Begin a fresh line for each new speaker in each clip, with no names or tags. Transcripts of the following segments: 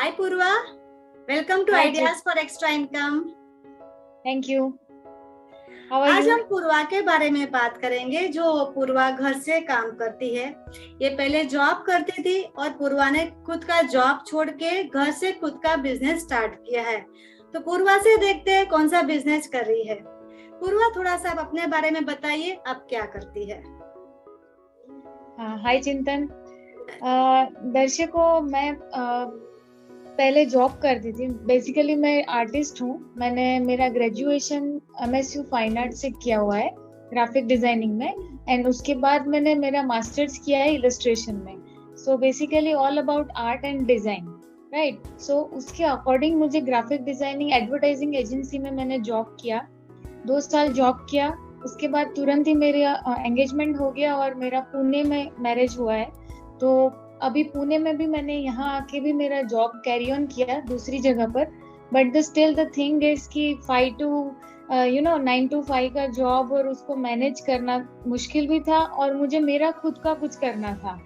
Hi Purva, welcome to
Hi,
Ideas for Extra Income.
Thank you. How are
आज
you?
हम पूर्वा के बारे में बात करेंगे जो पूर्वा घर से काम करती है। ये पहले जॉब करती थी और पूर्वा ने खुद का जॉब छोड़ के घर से खुद का बिजनेस स्टार्ट किया है। तो पूर्वा से देखते हैं कौन सा बिजनेस कर रही है। पूर्वा, थोड़ा सा आप अपने बारे में बताइए, आप क्या करती है।
हाय चिंतन। दर्शकों, मैं पहले जॉब करती थी। बेसिकली मैं आर्टिस्ट हूँ। मैंने मेरा ग्रेजुएशन MSU फाइन आर्ट से किया हुआ है, ग्राफिक डिजाइनिंग में, एंड उसके बाद मैंने मेरा मास्टर्स किया है इलस्ट्रेशन में। So basically all about art and design, right. So उसके अकॉर्डिंग मुझे ग्राफिक डिजाइनिंग एडवर्टाइजिंग एजेंसी में मैंने जॉब किया, 2 साल जॉब किया। उसके बाद तुरंत ही मेरा एंगेजमेंट हो गया और मेरा पुणे में मैरिज हुआ है। तो अभी पुणे में भी मैंने यहाँ आके भी मेरा जॉब कैरी ऑन किया दूसरी जगह पर। But the still the thing is कि 9 to 5 का जॉब और उसको मैनेज करना मुश्किल भी था, और मुझे मेरा खुद का कुछ करना था।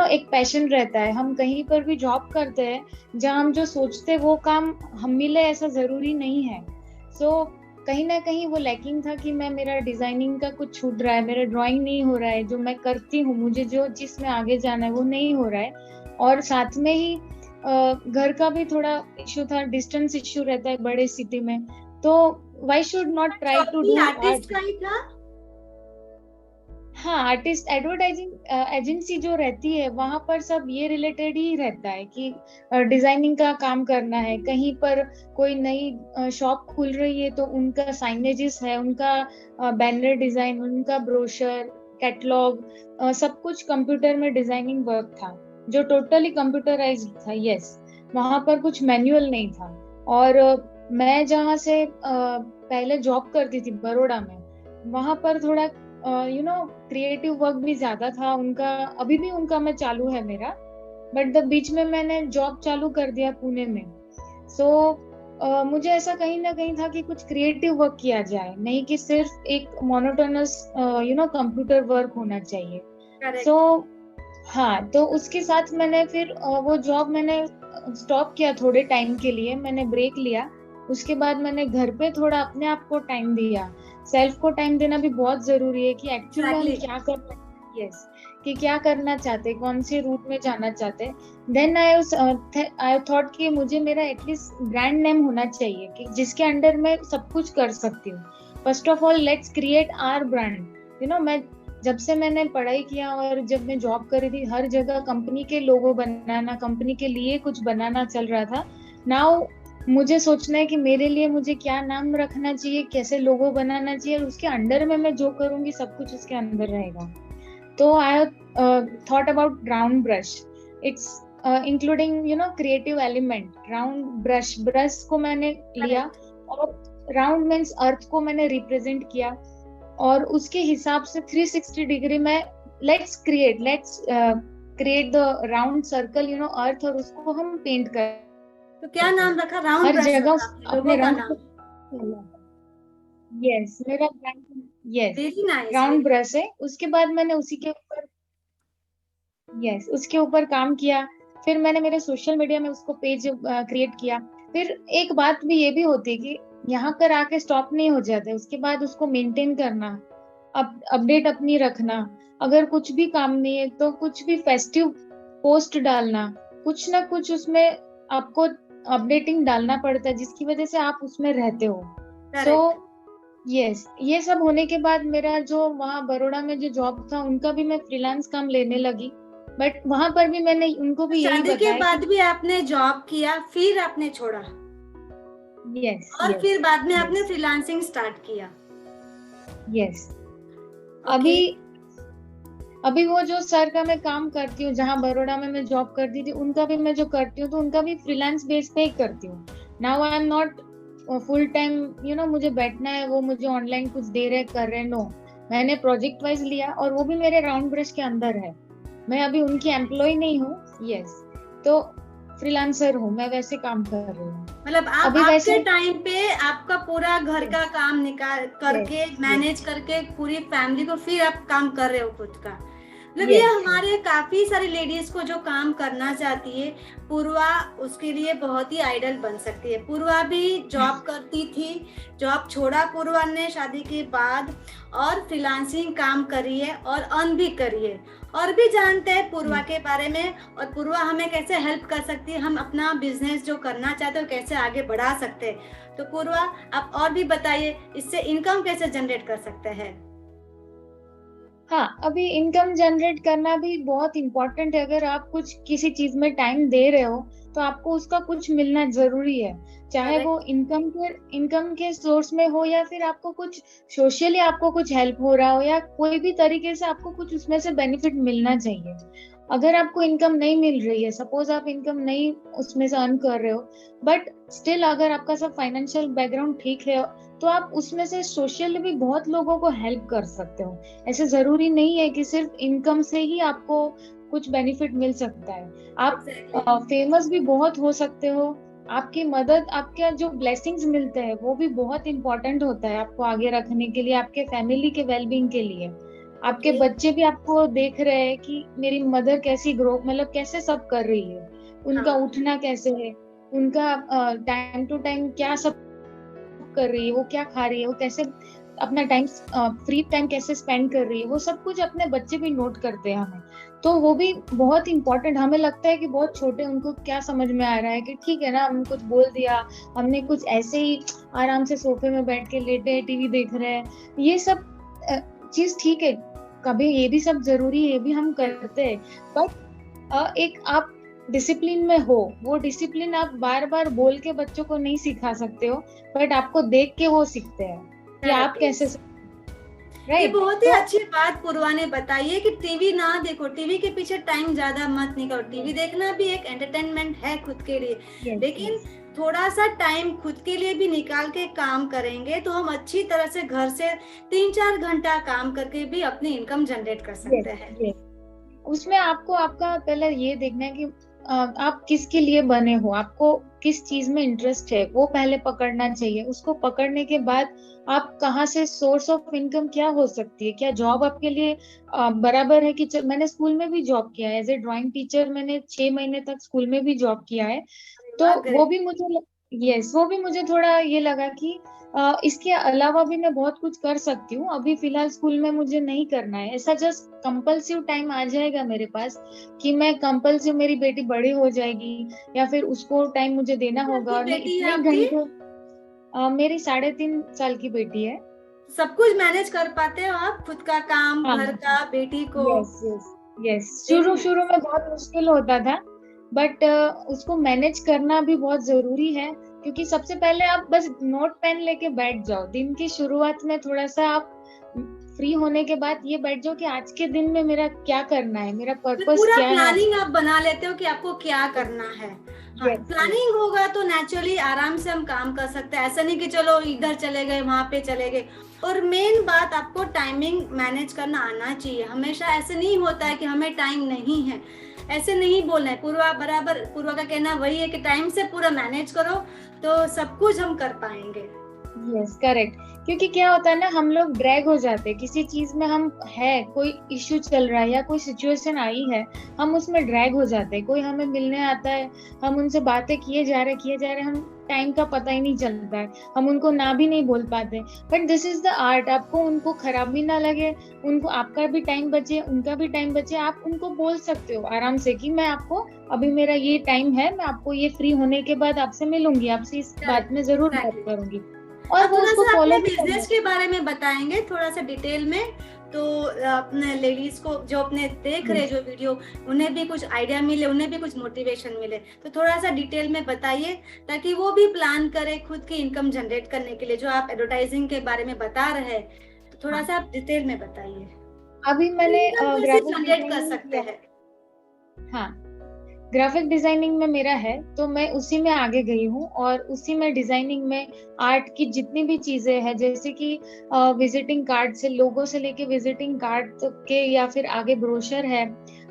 एक पैशन रहता है। हम कहीं पर भी जॉब करते हैं, जहाँ हम जो सोचते वो काम हम मिले ऐसा जरूरी नहीं है। सो कहीं ना कहीं वो लैकिंग था कि मेरा डिजाइनिंग का कुछ छूट रहा है, मेरा ड्राइंग नहीं हो रहा है, जो मैं करती हूँ, मुझे जो जिसमें आगे जाना है वो नहीं हो रहा है। और साथ में ही घर का भी थोड़ा इश्यू था, डिस्टेंस इश्यू रहता है बड़े सिटी में। तो why should not try to do
artist का ही था?
हाँ, आर्टिस्ट एडवर्टाइजिंग एजेंसी जो रहती है वहां पर सब ये रिलेटेड ही रहता है कि डिजाइनिंग का काम करना है। कहीं पर कोई नई शॉप खुल रही है तो उनका साइनेजेस है, उनका बैनर डिजाइन, उनका ब्रोशर, कैटलॉग, सब कुछ कंप्यूटर में डिजाइनिंग वर्क था, जो टोटली कंप्यूटराइज्ड था। यस, वहां पर कुछ मैनुअल नहीं था। और मैं जहाँ से पहले जॉब करती थी बड़ौदा में, वहां पर थोड़ा क्रिएटिव वर्क भी ज्यादा था उनका। अभी भी उनका मैं चालू है मेरा, बट द बीच में मैंने जॉब चालू कर दिया पुणे में। सो मुझे ऐसा कहीं ना कहीं था कि कुछ क्रिएटिव वर्क किया जाए, नहीं कि सिर्फ एक मोनोटोनस कंप्यूटर वर्क होना चाहिए। सो हाँ, तो उसके साथ मैंने फिर वो जॉब मैंने स्टॉप किया थोड़े टाइम के लिए, मैंने ब्रेक लिया। उसके बाद मैंने घर पे थोड़ा अपने आप को टाइम दिया। सेल्फ को टाइम देना भी बहुत जरूरी है कि एक्चुअली में हम क्या कर रहे हैं। यस, कि क्या करना चाहते, कौन से रूट में जाना चाहते। देन आई थॉट कि मुझे मेरा एटलीस्ट ब्रांड नेम होना चाहिए कि जिसके अंडर मैं सब कुछ कर सकती हूँ। First of all let's create our brand. मैं जब से मैंने पढ़ाई किया और जब मैं जॉब कर रही थी, हर जगह कंपनी के लोगो बनाना, कंपनी के लिए कुछ बनाना चल रहा था। नाउ मुझे सोचना है कि मेरे लिए मुझे क्या नाम रखना चाहिए, कैसे लोगो बनाना चाहिए, और उसके अंडर में मैं जो करूंगी सब कुछ उसके अंदर रहेगा। तो I thought about round brush. It's including creative element. Round brush को मैंने लिया, और राउंड मीन्स अर्थ को मैंने रिप्रेजेंट किया, और उसके हिसाब से 360 डिग्री में let's create the round circle earth, और उसको हम पेंट कर।
तो क्या नाम रखा? राउंड
हर
ब्रश
जगह
अपने
रंग
नाम?
यस, मेरा yes
very nice.
Round brush है। उसके बाद मैंने उसके ऊपर काम किया। फिर मैंने मेरे सोशल मीडिया में उसको पेज क्रिएट किया। फिर एक बात भी ये भी होती है कि यहाँ पर आके स्टॉप नहीं हो जाते, उसके बाद उसको मेंटेन करना, अपडेट अपनी रखना। अगर कुछ भी काम नहीं है तो कुछ भी फेस्टिव पोस्ट डालना, कुछ ना कुछ उसमें आपको अपडेटिंग डालना पड़ता है, जिसकी वजह से आप उसमें रहते हो। सो यस, ये सब होने के बाद मेरा जो वहाँ बड़ौदा में जो जॉब था उनका भी मैं फ्रीलांस काम लेने लगी। बट वहां पर भी मैंने उनको भी यही बताया।
शादी के बाद भी आपने जॉब किया, फिर आपने छोड़ा?
यस,
और फिर बाद में आपने फ्रीलांसिंग स्टार्ट किया?
यस। अभी वो जो सर का मैं काम करती हूँ, जहाँ बड़ौदा में मैं जॉब करती थी, उनका भी मैं जो करती हूँ तो उनका भी फ्रीलांस बेस पे ही करती हूँ। Now I am not full time मुझे बैठना है, वो मुझे ऑनलाइन कुछ दे रहे कर रहे, नो। मैंने प्रोजेक्ट वाइज लिया, और वो भी मेरे राउंड ब्रश के अंदर है। मैं अभी उनकी एम्प्लॉय नहीं हूँ। यस, तो फ्रीलांसर हूँ मैं, वैसे काम कर रही हूँ।
मतलब आप आपके टाइम पे आपका पूरा घर का काम निकाल करके मैनेज करके पूरी फैमिली को फिर आप काम कर रहे हो खुद का। मतलब ये
Yes, yes.
हमारे काफी सारी लेडीज को जो काम करना चाहती है, पूर्वा उसके लिए बहुत ही आइडल बन सकती है। पूर्वा भी जॉब करती थी, जॉब छोड़ा पूर्वा ने शादी के बाद और फ्रीलांसिंग काम करी है और अर्न भी करी है। और भी जानते हैं पूर्वा के बारे में, और पूर्वा हमें कैसे हेल्प कर सकती है, हम अपना बिजनेस जो करना चाहते हैं कैसे आगे बढ़ा सकते हैं। तो पूर्वा आप और भी बताइए, इससे इनकम कैसे जनरेट कर सकते हैं?
हाँ, अभी इनकम जनरेट करना भी बहुत इम्पोर्टेंट है। अगर आप कुछ किसी चीज में टाइम दे रहे हो तो आपको उसका कुछ मिलना जरूरी है, चाहे वो इनकम के सोर्स में हो या फिर आपको कुछ सोशली आपको कुछ हेल्प हो रहा हो या कोई भी तरीके से आपको कुछ उसमें से बेनिफिट मिलना चाहिए। अगर आपको इनकम नहीं मिल रही है, सपोज आप इनकम नहीं उसमें से अर्न कर रहे हो, बट स्टिल अगर आपका सब फाइनेंशियल बैकग्राउंड ठीक है तो आप उसमें से सोशली भी बहुत लोगों को हेल्प कर सकते हो। ऐसे जरूरी नहीं है कि सिर्फ इनकम से ही आपको कुछ बेनिफिट मिल सकता है। आप फेमस भी बहुत हो सकते हो। आपकी मदद, आपके जो ब्लेसिंग्स मिलते हैं वो भी बहुत इंपॉर्टेंट होता है आपको आगे रखने के लिए, आपके फैमिली के वेलबींग के लिए। आपके बच्चे भी आपको देख रहे हैं कि मेरी मदर कैसी ग्रो, मतलब कैसे सब कर रही है, उनका उठना कैसे है, उनका टाइम टू टाइम क्या सब कर रही है, वो क्या खा रही है, वो कैसे अपना टाइम फ्री टाइम कैसे स्पेंड कर रही है, वो सब कुछ अपने बच्चे भी नोट करते हैं हमें। तो वो भी बहुत इंपॉर्टेंट। हमें लगता है कि बहुत छोटे, उनको क्या समझ में आ रहा है कि ठीक है ना, हम कुछ बोल दिया, हमने कुछ ऐसे ही आराम से सोफे में बैठ के लेटे हैं, टीवी देख रहे हैं, ये सब चीज ठीक है, कभी ये भी सब जरूरी है, ये भी हम करते हैं, बट एक आप डिसिप्लिन में हो। वो डिसिप्लिन आप बार बार बोल के बच्चों को नहीं सिखा सकते हो, बट आपको देख के वो सीखते हैं कि आप कैसे
ये बहुत ही अच्छी बात पूर्वा ने बताई है कि टीवी ना देखो, टीवी के पीछे टाइम ज्यादा मत निकालो। टीवी देखना भी एक एंटरटेनमेंट है खुद के लिए, लेकिन थोड़ा सा टाइम खुद के लिए भी निकाल के काम करेंगे तो हम अच्छी तरह से घर से 3-4 घंटा काम करके भी अपनी इनकम जनरेट कर सकते हैं।
उसमें आपको आपका पहले ये देखना है कि आप किसके लिए बने हो, आपको किस चीज में इंटरेस्ट है, वो पहले पकड़ना चाहिए। उसको पकड़ने के बाद आप कहाँ से सोर्स ऑफ इनकम क्या हो सकती है, क्या जॉब आपके लिए बराबर है कि मैंने स्कूल में भी जॉब किया है एज ए ड्राइंग टीचर, मैंने 6 महीने तक स्कूल में भी जॉब किया है। तो वो भी मुझे थोड़ा ये लगा कि इसके अलावा भी मैं बहुत कुछ कर सकती हूँ। अभी फिलहाल स्कूल में मुझे नहीं करना है, ऐसा जस्ट कंपल्सिव टाइम आ जाएगा मेरे पास कि मैं कंपल्सिव, मेरी बेटी बड़ी हो जाएगी या फिर उसको टाइम मुझे देना होगा और मैं इतने घंटे, मेरी 3.5 साल की बेटी है।
सब कुछ मैनेज कर पाते हो आप, खुद का काम, घर का, बेटी को?
यस। शुरू में बहुत मुश्किल होता था, बट उसको मैनेज करना भी बहुत जरूरी है, क्योंकि सबसे पहले आप बस नोट पेन लेके बैठ जाओ। दिन की शुरुआत में थोड़ा सा आप फ्री होने के बाद ये बैठ जाओ कि आज के दिन में मेरा क्या करना है, मेरा पर्पस क्या है।
प्लानिंग आप बना लेते हो कि आपको क्या करना है। हाँ, प्लानिंग होगा तो नेचुरली आराम से हम काम कर सकते हैं। ऐसा नहीं कि चलो इधर चले गए, वहां पे चले गए। और मेन बात, आपको टाइमिंग मैनेज करना आना चाहिए। हमेशा ऐसे नहीं होता है कि हमें टाइम नहीं है, ऐसे नहीं बोलना है। पूर्वा का कहना वही है कि टाइम से पूरा मैनेज करो तो सब कुछ हम कर पाएंगे।
Yes, correct. क्योंकि क्या होता है ना, हम लोग ड्रैग हो जाते हैं किसी चीज में, हम है कोई इश्यू चल रहा है या कोई सिचुएशन आई है, हम उसमें ड्रैग हो जाते हैं। कोई हमें मिलने आता है, हम उनसे बातें किए जा रहे, हम टाइम का पता ही नहीं चलता है, हम उनको ना भी नहीं बोल पाते। But this is the art, आपको उनको खराब भी ना लगे, उनको आपका भी टाइम बचे, उनका भी टाइम बचे, आप उनको बोल सकते हो आराम से कि मैं आपको अभी मेरा ये टाइम है, मैं आपको ये फ्री होने के बाद आपसे मिलूंगी, आपसे इस बात में जरूर बात करूंगी। और वो उसको फॉलो
बिजनेस के बारे में बताएंगे थोड़ा सा डिटेल में, तो अपने लेडीज को जो अपने देख रहे जो वीडियो, उन्हें भी कुछ आइडिया मिले, उन्हें भी कुछ मोटिवेशन मिले। तो थोड़ा सा डिटेल में बताइए ताकि वो भी प्लान करे खुद की इनकम जनरेट करने के लिए। जो आप एडवर्टाइजिंग के बारे में बता रहे हैं, तो थोड़ा सा आप डिटेल में बताइए।
अभी मैंने
जनरेट कर सकते हैं।
हाँ, ग्राफिक डिजाइनिंग में मेरा है, तो मैं उसी में आगे गई हूँ और उसी में डिजाइनिंग में आर्ट की जितनी भी चीजें हैं, जैसे कि विजिटिंग कार्ड से, लोगो से लेके विजिटिंग कार्ड के, या फिर आगे ब्रोशर है,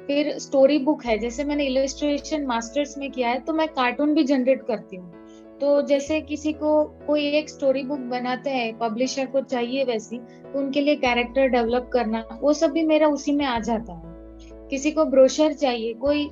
फिर स्टोरी बुक है। जैसे मैंने इलस्ट्रेशन मास्टर्स में किया है, तो मैं कार्टून भी जनरेट करती हूँ। तो जैसे किसी को कोई एक स्टोरी बुक बनाते हैं, पब्लिशर को चाहिए वैसी, तो उनके लिए कैरेक्टर डेवलप करना, वो सब भी मेरा उसी में आ जाता है। किसी को ब्रोशर चाहिए, कोई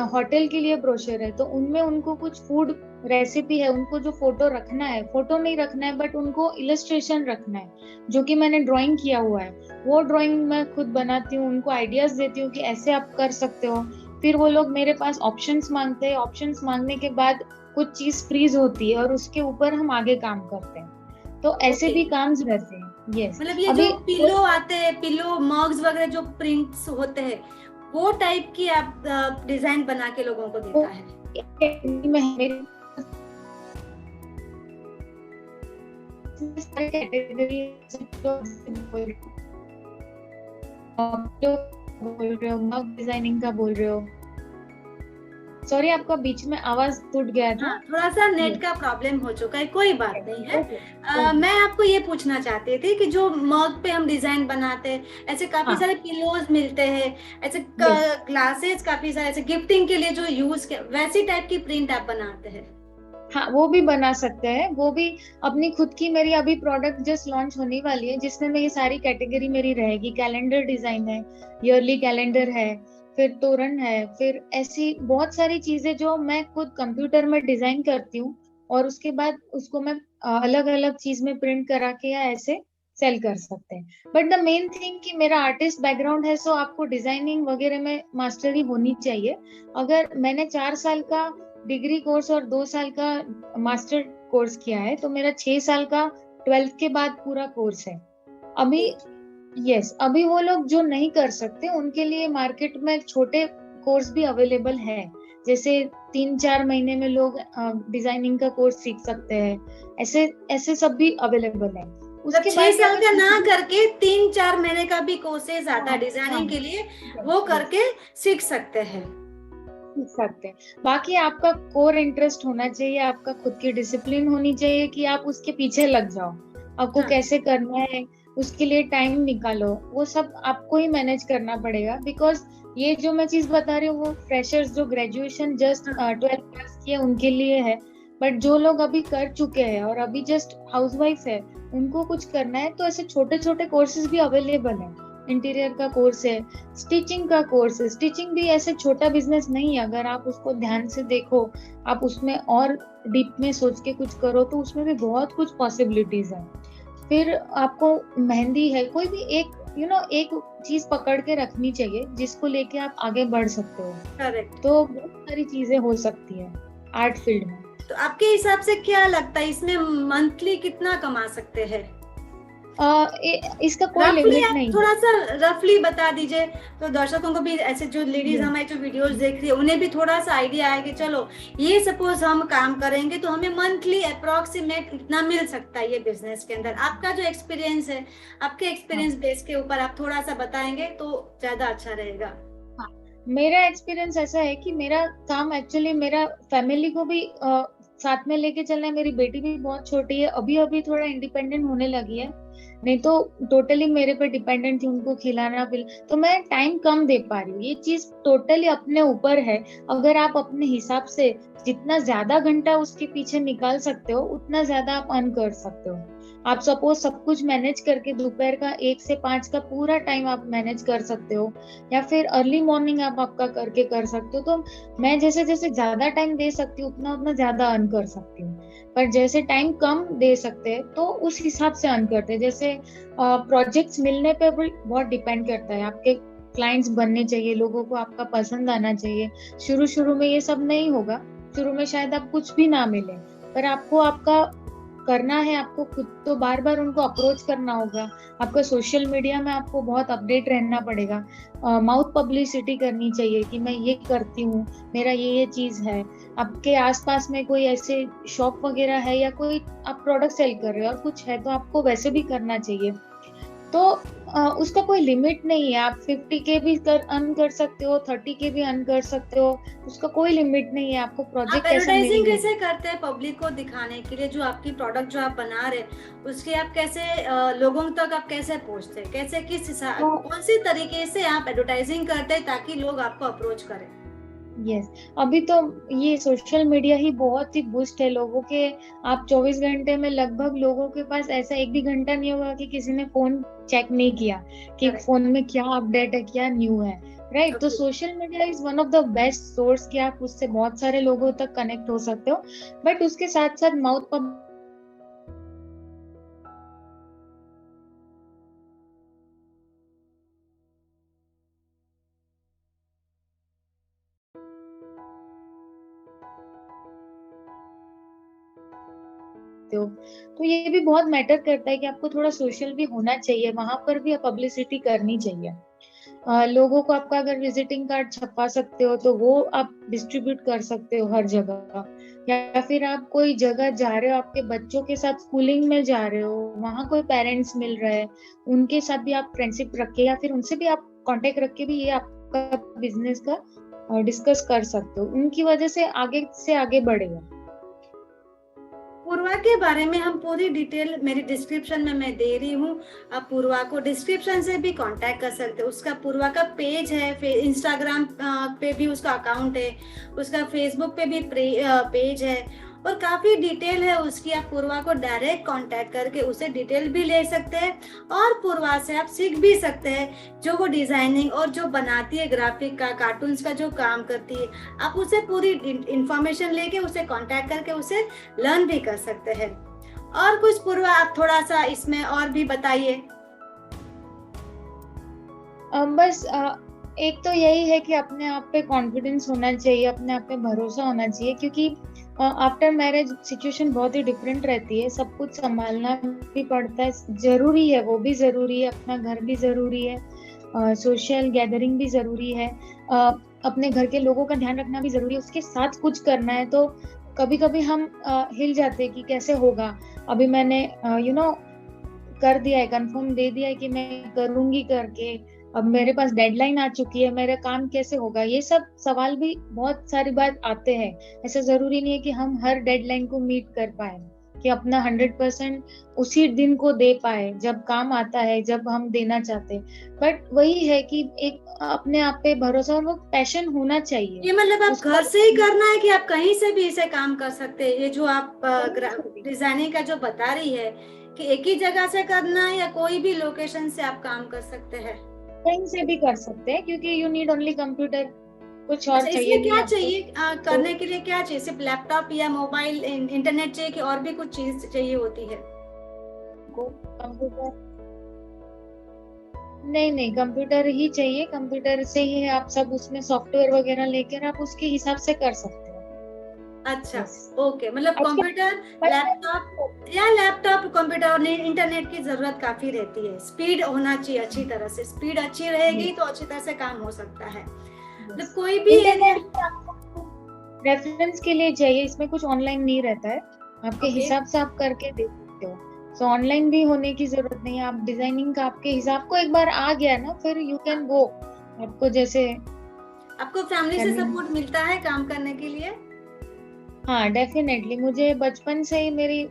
होटल के लिए ब्रोशर है तो उनमें उनको कुछ फूड रेसिपी है, उनको जो फोटो रखना है, फोटो नहीं रखना है बट उनको इलस्ट्रेशन रखना है, जो कि मैंने ड्राइंग किया हुआ है, वो ड्राइंग मैं खुद बनाती हूँ, उनको आइडियाज देती हूँ कि ऐसे आप कर सकते हो। फिर वो लोग मेरे पास ऑप्शंस मांगते हैं, ऑप्शंस मांगने के बाद कुछ चीज फ्रीज होती है और उसके ऊपर हम आगे काम करते हैं। तो ऐसे
ओके,
भी काम रहते हैं। यस,
मतलब ये
अभी
जो पिलो आते हैं, पिलो मग्स वगैरह जो प्रिंट्स होते हैं, वो टाइप की आप डिजाइन बना के लोगों को देता है?
मेरे सारे कैटेगरी बोल रहे हो, मग डिजाइनिंग का बोल रहे हो। सॉरी, आपका बीच में आवाज टूट गया था।
हाँ, थोड़ा सा नेट का प्रॉब्लम हो चुका है, कोई बात नहीं है। मैं आपको ये पूछना चाहती थी कि जो मग पे हम डिजाइन बनाते हैं, ऐसे काफी सारे पिलोज मिलते हैं, ऐसे ग्लासेस काफी सारे, ऐसे गिफ्टिंग के लिए जो यूज वैसी टाइप की प्रिंट आप बनाते हैं?
हाँ, वो भी बना सकते हैं, वो भी अपनी खुद की। मेरी अभी प्रोडक्ट जस्ट लॉन्च होने वाली है जिसमें मैं ये सारी कैटेगरी मेरी रहेगी। कैलेंडर डिजाइन है, ईयरली कैलेंडर है, फिर तोरण है, फिर ऐसी बहुत सारी चीजें जो मैं खुद कंप्यूटर में डिजाइन करती हूँ और उसके बाद उसको मैं अलग अलग चीज में प्रिंट करा के या ऐसे सेल कर सकते हैं। बट द मेन थिंग कि मेरा आर्टिस्ट बैकग्राउंड है, सो आपको डिजाइनिंग वगैरह में मास्टरी होनी चाहिए। अगर मैंने 4 साल का डिग्री कोर्स और 2 साल का मास्टर कोर्स किया है, तो मेरा 6 साल का 12th के बाद पूरा कोर्स है अभी। अभी वो लोग जो नहीं कर सकते उनके लिए मार्केट में छोटे कोर्स भी अवेलेबल है, जैसे 3-4 महीने में लोग डिजाइनिंग का कोर्स सीख सकते हैं, ऐसे ऐसे सब भी अवेलेबल है।
उसके 6 साल का ना करके 3-4 महीने का भी कोर्सेज आता है डिजाइनिंग के लिए, वो करके सीख सकते हैं।
बाकी आपका कोर इंटरेस्ट होना चाहिए, आपका खुद की डिसिप्लिन होनी चाहिए कि आप उसके पीछे लग जाओ। आपको कैसे करना है उसके लिए टाइम निकालो, वो सब आपको ही मैनेज करना पड़ेगा। बिकॉज ये जो मैं चीज बता रही हूँ वो फ्रेशर्स जो ग्रेजुएशन जस्ट 12th पास किए उनके लिए है, बट जो लोग अभी कर चुके हैं और अभी जस्ट हाउसवाइफ है उनको कुछ करना है तो ऐसे छोटे छोटे कोर्सेज भी अवेलेबल है। इंटीरियर का कोर्स है, स्टिचिंग का कोर्स है। स्टिचिंग भी ऐसे छोटा बिजनेस नहीं है, अगर आप उसको ध्यान से देखो, आप उसमें और डीप में सोच के कुछ करो तो उसमें भी बहुत कुछ पॉसिबिलिटीज है। फिर आपको मेहंदी है, कोई भी एक एक चीज पकड़ के रखनी चाहिए जिसको लेके आप आगे बढ़ सकते हो।
करेक्ट।
तो बहुत सारी चीजें हो सकती है आर्ट फील्ड में।
तो आपके हिसाब से क्या लगता है इसमें मंथली कितना कमा सकते हैं?
इसका कोई लिमिट नहीं।
थोड़ा सा रफली बता दीजिए तो दर्शकों को भी, ऐसे जो लेडीज हमारे जो वीडियोस देख रही है उन्हें भी थोड़ा सा आइडिया आए कि चलो ये सपोज हम काम करेंगे तो हमें मंथली अप्रोक्सीमेट इतना मिल सकता है ये बिजनेस के अंदर। आपका जो एक्सपीरियंस है, आपके एक्सपीरियंस बेस के ऊपर आप थोड़ा सा बताएंगे तो ज्यादा अच्छा रहेगा।
मेरा एक्सपीरियंस ऐसा है कि मेरा काम एक्चुअली मेरा फैमिली को भी साथ में लेके चलना है। मेरी बेटी भी बहुत छोटी है, अभी अभी थोड़ा इंडिपेंडेंट होने लगी है, नहीं तो टोटली मेरे पे डिपेंडेंट थी, उनको खिलाना तो मैं टाइम कम दे पा रही हूँ। ये चीज टोटली अपने ऊपर है। अगर आप अपने हिसाब से जितना ज्यादा घंटा उसके पीछे निकाल सकते हो उतना ज्यादा आप अर्न कर सकते हो। आप सपोज सब कुछ मैनेज करके दोपहर का 1 से 5 का पूरा टाइम आप मैनेज कर सकते हो, या फिर अर्ली मॉर्निंग आप आपका करके कर सकते हो। तो मैं जैसे जैसे ज्यादा टाइम दे सकती हूँ उतना उतना ज्यादा अर्न कर सकती हूँ, पर जैसे टाइम कम दे सकते हैं तो उस हिसाब से अर्न करते हैं। जैसे प्रोजेक्ट्स मिलने पे भी बहुत डिपेंड करता है, आपके क्लाइंट्स बनने चाहिए, लोगों को आपका पसंद आना चाहिए। शुरू शुरू में ये सब नहीं होगा, शुरू में शायद आप कुछ भी ना मिले, पर आपको आपका करना है, आपको खुद तो बार बार उनको अप्रोच करना होगा। आपका सोशल मीडिया में आपको बहुत अपडेट रहना पड़ेगा, माउथ पब्लिसिटी करनी चाहिए कि मैं ये करती हूँ, मेरा ये चीज है। आपके आसपास में कोई ऐसे शॉप वगैरह है या कोई आप प्रोडक्ट सेल कर रहे हो और कुछ है तो आपको वैसे भी करना चाहिए। तो उसका कोई लिमिट नहीं है, आप 50K भी अर्न कर सकते हो, 30K भी अर्न कर सकते हो, उसका कोई लिमिट नहीं है। आपको प्रोजेक्ट
एडवर्टाइजिंग कैसे करते हैं पब्लिक को दिखाने के लिए, जो आपकी प्रोडक्ट जो आप बना रहे उसके आप कैसे लोगों तक आप कैसे पहुंचते हैं, कैसे किस हिसाब कौन सी तरीके से आप एडवर्टाइजिंग करते हैं ताकि लोग आपको अप्रोच करें?
यस, अभी तो ये सोशल मीडिया ही बहुत ही बूस्ट है लोगों के। आप 24 घंटे में लगभग लोगों के पास ऐसा एक भी घंटा नहीं होगा कि किसी ने फोन चेक नहीं किया कि
करेक्ट।
फोन में क्या अपडेट है, क्या न्यू है। राइट, तो
okay.
Social media is one of the best source कि आप उससे बहुत सारे लोगों तक कनेक्ट हो सकते हो। बट उसके साथ साथ माउथ पब्लिक हो, तो ये भी बहुत मैटर करता है कि आपको थोड़ा सोशल भी होना चाहिए, वहां पर भी पब्लिसिटी करनी चाहिए। लोगों को आपका अगर विजिटिंग कार्ड छपा सकते हो तो वो आप डिस्ट्रीब्यूट कर सकते हो हर जगह। या फिर आप कोई जगह जा रहे हो, आपके बच्चों के साथ स्कूलिंग में जा रहे हो, वहां कोई पेरेंट्स मिल रहे हैं, उनके साथ भी आप फ्रेंडशिप रख के या फिर उनसे भी आप कांटेक्ट रख के भी ये आपका बिजनेस का डिस्कस कर सकते हो। उनकी वजह से आगे बढ़ेगा।
पूर्वा के बारे में हम पूरी डिटेल मेरी डिस्क्रिप्शन में मैं दे रही हूँ। आप पूर्वा को डिस्क्रिप्शन से भी कांटेक्ट कर सकते हो। उसका पूर्वा का पेज है, फिर इंस्टाग्राम पे भी उसका अकाउंट है, उसका फेसबुक पे भी पेज है और काफी डिटेल है उसकी। आप पूर्वा को डायरेक्ट कांटेक्ट करके उसे डिटेल भी ले सकते हैं और पूर्वा से आप सीख भी सकते हैं जो वो डिजाइनिंग और जो बनाती है ग्राफिक का, कार्टून्स का जो काम करती है। आप उसे पूरी इंफॉर्मेशन लेके उसे कांटेक्ट करके उसे लर्न भी कर सकते हैं। और कुछ पूर्वा आप थोड़ा सा इसमें और भी बताइए।
बस एक तो यही है कि अपने आप पे कॉन्फिडेंस होना चाहिए, अपने आप पे भरोसा होना चाहिए, क्योंकि आफ्टर मैरिज सिचुएशन बहुत ही डिफरेंट रहती है, सब कुछ संभालना भी पड़ता है, जरूरी है, वो भी जरूरी है, अपना घर भी जरूरी है, सोशल गैदरिंग भी जरूरी है, अपने घर के लोगों का ध्यान रखना भी जरूरी है, उसके साथ कुछ करना है। तो कभी कभी हम हिल जाते हैं कि कैसे होगा। अभी मैंने कर दिया है, कंफर्म दे दिया है कि मैं करूंगी करके, अब मेरे पास डेडलाइन आ चुकी है, मेरा काम कैसे होगा, ये सब सवाल भी बहुत सारी बार आते हैं। ऐसा जरूरी नहीं है कि हम हर डेडलाइन को मीट कर पाए, कि अपना 100% उसी दिन को दे पाए जब काम आता है, जब हम देना चाहते हैं। बट वही है कि एक अपने आप पे भरोसा और वो पैशन होना चाहिए।
ये मतलब आप
उसको
घर से ही करना है कि आप कहीं से भी इसे काम कर सकते हैं? ये जो आप डिजाइनिंग का जो बता रही है कि एक ही जगह से करना है या कोई भी लोकेशन से आप काम कर सकते हैं?
कहीं से भी कर सकते हैं, क्योंकि यू नीड ओनली कंप्यूटर, कुछ और
अच्छा,
चाहिए
इसमें
नहीं
क्या
आपको।
चाहिए करने के लिए? क्या चाहिए? सिर्फ लैपटॉप या मोबाइल इंटरनेट चाहिए कि और भी कुछ चीज चाहिए होती है?
कंप्यूटर नहीं नहीं, कंप्यूटर ही चाहिए, कंप्यूटर से ही आप सब उसमें सॉफ्टवेयर वगैरह लेकर आप उसके हिसाब से कर सकते हो।
अच्छा।
Yes.
ओके, मतलब
अच्छा,
कंप्यूटर, लैपटॉप या लैपटॉप कंप्यूटर और इंटरनेट की जरूरत काफी रहती है। स्पीड होना चाहिए अच्छी तरह से, स्पीड अच्छी रहेगी तो अच्छी तरह से काम हो सकता है। मतलब कोई भी एरिया।
रेफरेंस के लिए चाहिए, इसमें कुछ ऑनलाइन नहीं रहता है, आपके
ओके।
हिसाब से आप करके दे सकते हो। सो ऑनलाइन भी होने की जरूरत नहीं है, आप डिजाइनिंग का आपके हिसाब को एक बार आ गया ना, फिर यू कैन गो। आपको जैसे
आपको फैमिली से सपोर्ट मिलता है काम करने के लिए?
हाँ डेफिनेटली, मुझे बचपन से ही मेरी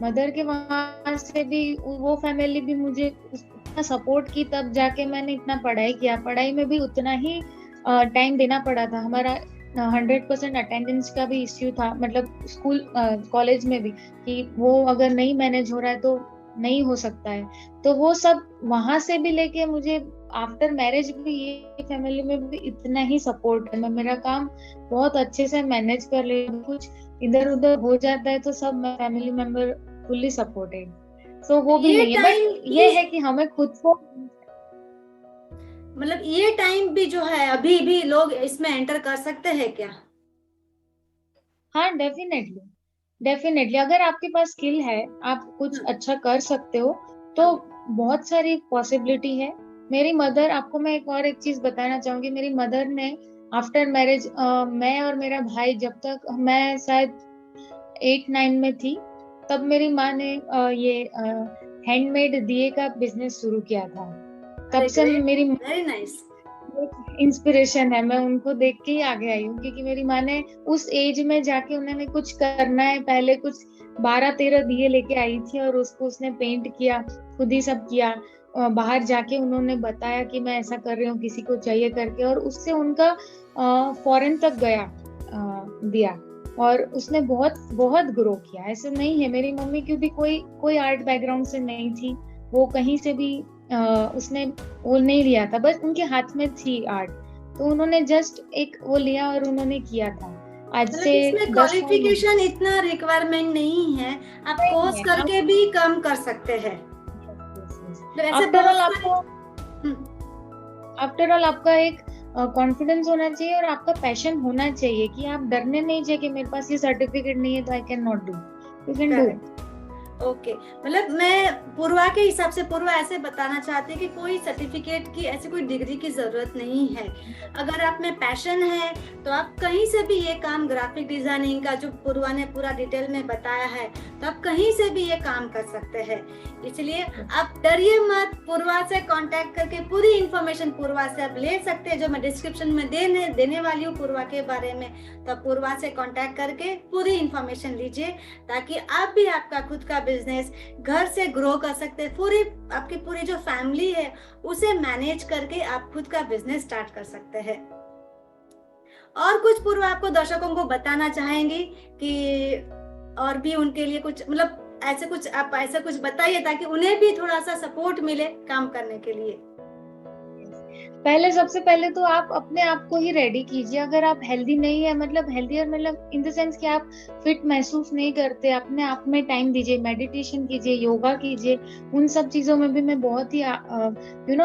मदर के वहां से भी, वो फैमिली भी मुझे उतना सपोर्ट की, तब जाके मैंने इतना पढ़ाई किया। पढ़ाई में भी उतना ही टाइम देना पड़ा था, हमारा 100% अटेंडेंस का भी इश्यू था, मतलब स्कूल कॉलेज में भी, कि वो अगर नहीं मैनेज हो रहा है तो नहीं हो सकता है। तो वो सब वहां से भी लेके मुझे आफ्टर मैरिज भी ये फैमिली में भी इतना ही सपोर्ट है। मैं मेरा काम बहुत अच्छे से मैनेज कर ले, कुछ इधर उधर हो जाता है तो सब फैमिली मेंबर फुल्ली सपोर्टेड। सो वो भी
ये
नहीं है,
टाइम
बट ये है कि हमें खुद को,
मतलब ये टाइम भी जो है अभी भी लोग इसमें एंटर कर सकते हैं क्या?
हाँ डेफिनेटली, डेफिनेटली अगर आपके पास स्किल है, आप कुछ अच्छा कर सकते हो, तो बहुत सारी पॉसिबिलिटी है। मेरी मदर, आपको मैं एक चीज बताना चाहूंगी, मेरी मदर ने आफ्टर मैरिज, मैं और मेरा भाई, जब तक मैं शायद 8-9 में थी, तब मेरी माँ ने ये हैंडमेड दिए का बिजनेस शुरू किया था। तब
अरे
से
ग्रेट,
मेरी
वेरी नाइस।
इंस्पिरेशन है, मैं उनको देख के ही आगे आई हूँ, क्योंकि मेरी माँ ने उस एज में जाके, उन्होंने कुछ करना है, पहले कुछ 12-13 दिए लेके आई थी और उसको उसने पेंट किया, खुद ही सब किया। बाहर जाके उन्होंने बताया कि मैं ऐसा कर रही हूँ, किसी को चाहिए करके, और उससे उनका फॉरेन तक गया दिया, और उसने बहुत बहुत ग्रो किया। ऐसे नहीं है, मेरी मम्मी क्योंकि कोई आर्ट बैकग्राउंड से नहीं थी, वो कहीं से भी उसने वो नहीं लिया था, बस उनके हाथ में थी आर्ट, तो उन्होंने जस्ट एक वो लिया और उन्होंने किया था। आज
मतलब
से
इसमें
10 साल
क्वालिफिकेशन इतना रिक्वायरमेंट नहीं है, आप
नहीं
कोर्स
है।
करके भी काम कर सकते हैं। तो ऐसे
आफ्टर ऑल
बहुत
आपको
सारे
आफ्टर ऑल आपका एक कॉन्फिडेंस होना चाहिए, और आपका पैशन होना चाहिए कि आप डरने नहीं चाहिए कि मेरे पास ये सर्टिफिकेट नहीं है तो I can not do, you can do.
Okay मतलब मैं पूर्वा के हिसाब से पूर्वा ऐसे बताना चाहती है कि कोई सर्टिफिकेट की ऐसी कोई डिग्री की जरूरत नहीं है। अगर आप में पैशन है तो आप कहीं से भी ये काम, ग्राफिक डिजाइनिंग का जो पूर्वा ने पूरा डिटेल में बताया है, तो आप कहीं से भी ये काम कर सकते हैं। इसलिए आप डरिए मत, पूर्वा से कांटेक्ट करके पूरी इंफॉर्मेशन पूर्वा से आप ले सकते हैं, जो मैं डिस्क्रिप्शन में देने वाली हूँ पूर्वा के बारे में। तो पूर्वा से कांटेक्ट करके पूरी इंफॉर्मेशन लीजिए, ताकि आप भी आपका खुद का बिजनेस घर से ग्रो कर सकते हैं। आपकी पूरी जो फैमिली है उसे मैनेज करके आप खुद का बिजनेस स्टार्ट कर सकते हैं। और कुछ पूर्व आपको दर्शकों को बताना चाहेंगी कि और भी उनके लिए कुछ, मतलब आप ऐसा कुछ बताइए ताकि उन्हें भी थोड़ा सा सपोर्ट मिले काम करने के लिए।
सबसे पहले तो आप अपने आप को ही रेडी कीजिए। अगर आप हेल्दी नहीं है, मतलब हेल्दी मतलब इन द सेंस कि आप फिट महसूस नहीं करते, अपने आप में टाइम दीजिए, मेडिटेशन कीजिए, योगा कीजिए। उन सब चीजों में भी मैं बहुत ही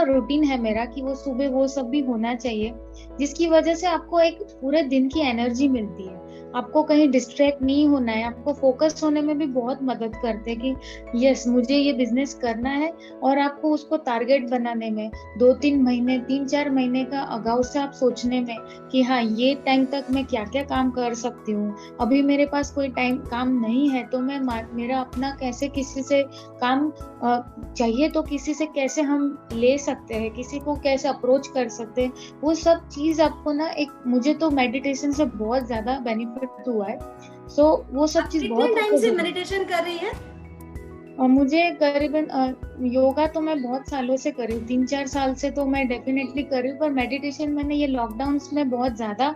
रूटीन है मेरा कि वो सुबह वो सब भी होना चाहिए, जिसकी वजह से आपको एक पूरे दिन की एनर्जी मिलती है। आपको कहीं डिस्ट्रैक्ट नहीं होना है, आपको फोकस होने में भी बहुत मदद करते हैं कि यस मुझे ये बिजनेस करना है। और आपको उसको टारगेट बनाने में 2-3 महीने 3-4 महीने का अगाउ से आप सोचने में कि हाँ ये टाइम तक मैं क्या क्या काम कर सकती हूँ, अभी मेरे पास कोई काम नहीं है तो मैं मेरा अपना कैसे किसी से काम चाहिए तो किसी से कैसे हम ले सकते हैं, किसी को कैसे अप्रोच कर सकते हैं, वो सब चीज आपको ना एक, मुझे तो मेडिटेशन से बहुत ज्यादा बेनिफिट हुआ है। सो वो सब चीज बहुत
टाइम से मेडिटेशन कर रही है?
और मुझे करीबन योगा तो मैं बहुत सालों से कर रही हूँ, 3-4 साल से तो मैं डेफिनेटली कर रही हूँ, पर मेडिटेशन मैंने ये लॉकडाउन में बहुत ज्यादा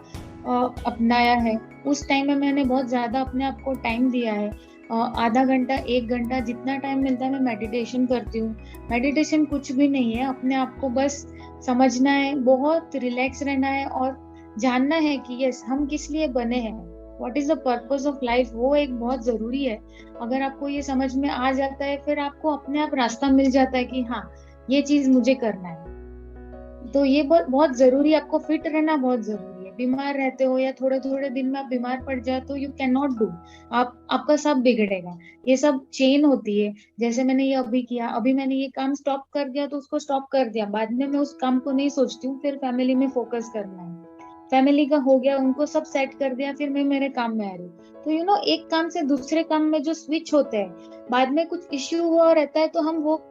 अपनाया है। उस टाइम में मैंने बहुत ज्यादा अपने आप को टाइम दिया है, आधा घंटा 1 घंटा जितना टाइम मिलता है मैं मेडिटेशन करती हूँ। मेडिटेशन कुछ भी नहीं है, अपने आप को बस समझना है, बहुत रिलैक्स रहना है और जानना है कि यस हम किस लिए बने हैं, what is the purpose of life, वो एक बहुत जरूरी है। अगर आपको ये समझ में आ जाता है फिर आपको अपने आप रास्ता मिल जाता है कि हाँ ये चीज मुझे करना है। तो ये बहुत जरूरी है, आपको फिट रहना बहुत जरूरी है। बीमार रहते हो या थोड़े थोड़े दिन में आप बीमार पड़ जाए तो यू कैन नॉट डू, आपका सब बिगड़ेगा। ये सब चेन होती है, जैसे मैंने ये अभी किया, अभी मैंने ये काम स्टॉप कर दिया तो उसको स्टॉप कर दिया, बाद में मैं उस काम को नहीं सोचती हूँ, फिर फैमिली में फोकस करना है, फैमिली का हो गया, उनको सब सेट कर दिया, फिर मैं मेरे काम में आ रही हूँ। तो एक काम से दूसरे काम में जो स्विच होते हैं, बाद में कुछ इश्यू हुआ रहता है तो हम वो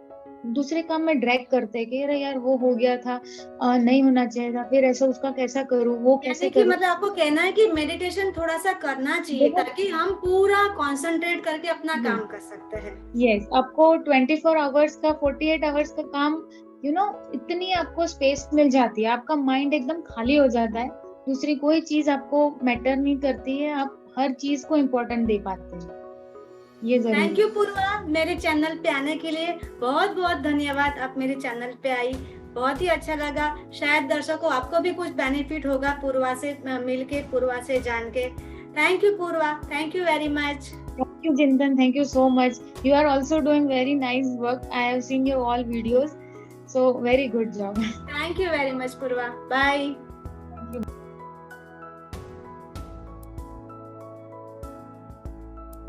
दूसरे काम में ड्रैग करते हैं कि अरे यार वो हो गया था, नहीं होना चाहिए था, फिर ऐसा उसका कैसा करूँ, वो कैसे करूँ।
मतलब आपको कहना है कि मेडिटेशन थोड़ा सा करना चाहिए ताकि हम पूरा कंसंट्रेट करके अपना काम कर सकते हैं।
यस, आपको 24 आवर्स का 48 आवर्स का काम इतनी आपको स्पेस मिल जाती है, आपका माइंड एकदम खाली हो जाता है, दूसरी कोई चीज आपको मैटर नहीं करती है, आप हर चीज को इम्पोर्टेंट दे पाते हैं। ये जरूर।
थैंक यू पूर्वा, मेरे चैनल पे आने के लिए बहुत बहुत धन्यवाद। आप मेरे चैनल पे आई, बहुत ही अच्छा लगा। शायद दर्शकों आपको भी कुछ बेनिफिट होगा पूर्वा से मिलके, पूर्वा से जान के। Thank you Purva, thank you very much.
Thank you Chintan, thank you so much. You are also doing very nice work. I have seen your all videos, so very good job.
Thank you very much Purva. Bye.
Thank you.